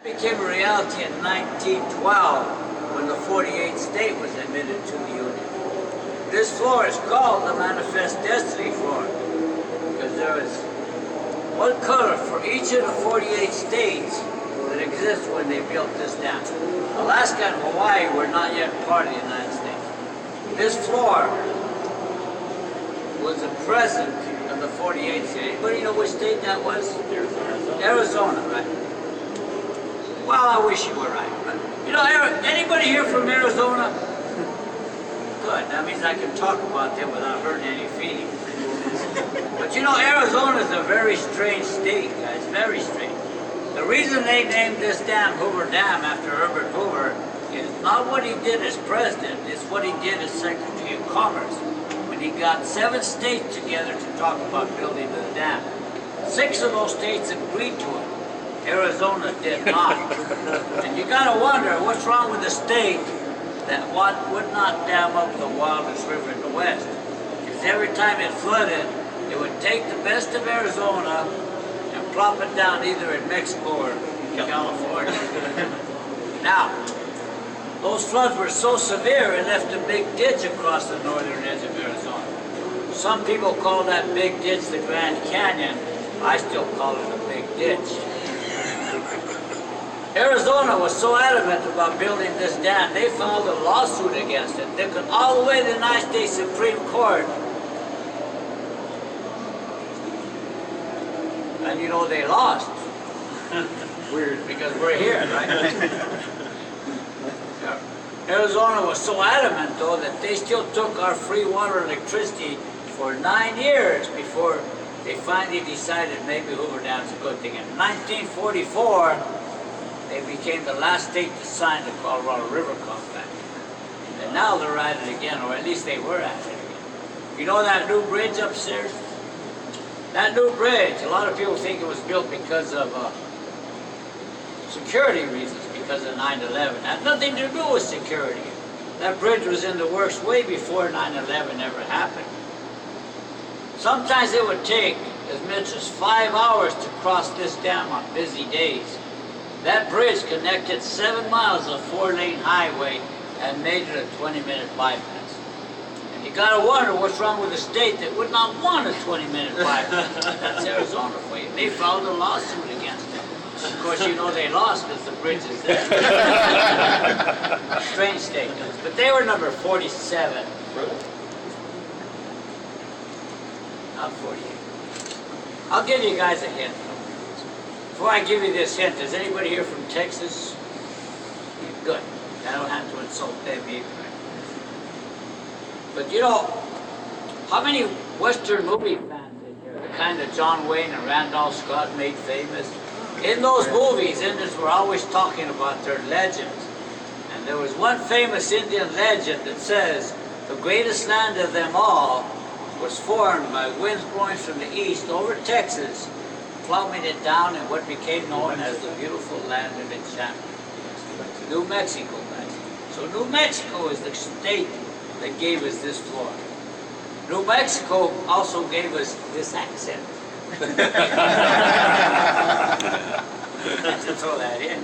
It became a reality in 1912 when the 48th state was admitted to the Union. This floor is called the Manifest Destiny floor because there is one color for each of the 48 states that exist when they built this dam. Alaska and Hawaii were not yet part of the United States. This floor was a present of the 48th state. Anybody know which state that was? Arizona, right? Well, I wish you were right. But, you know, anybody here from Arizona? Good. That means I can talk about them without hurting any feelings. But you know, Arizona is a very strange state, guys. Very strange. The reason they named this dam Hoover Dam after Herbert Hoover is not what he did as president, it's what he did as Secretary of Commerce when he got 7 states together to talk about building the dam. 6 of those states agreed to it. Arizona did not. And you gotta wonder what's wrong with the state that would not dam up the wildest river in the West. Because every time it flooded, it would take the best of Arizona and plop it down either in Mexico or California. Now, those floods were so severe it left a big ditch across the northern edge of Arizona. Some people call that big ditch the Grand Canyon. I still call it a big ditch. Arizona was so adamant about building this dam, they filed a lawsuit against it. They took it all the way to the United States Supreme Court. And you know they lost. Weird, because we're here, right? Arizona was so adamant, though, that they still took our free water and electricity for 9 years before they finally decided maybe Hoover Dam's a good thing. In 1944, they became the last state to sign the Colorado River Compact. And now they're at it again, or at least they were at it again. You know that new bridge upstairs? That new bridge, a lot of people think it was built because of security reasons, because of 9/11. It had nothing to do with security. That bridge was in the works way before 9/11 ever happened. Sometimes it would take as much as 5 hours to cross this dam on busy days. That bridge connected 7 miles of 4-lane highway and made it a 20-minute bypass. And you gotta wonder what's wrong with a state that would not want a 20-minute bypass. That's Arizona for you. They filed a lawsuit against it. Of course, you know they lost because the bridge is there. Strange state. But they were number 47. Not 48. I'll give you guys a hint. Before I give you this hint, is anybody here from Texas? Good. I don't have to insult them either. But you know, how many Western movie fans in here, the kind that John Wayne and Randolph Scott made famous? In those movies, Indians were always talking about their legends. And there was one famous Indian legend that says, the greatest land of them all was formed by winds blowing from the east over Texas, plowing it down in what became known as the beautiful land of enchantment. New Mexico, guys. So New Mexico is the state that gave us this floor. New Mexico also gave us this accent. I have to throw that in.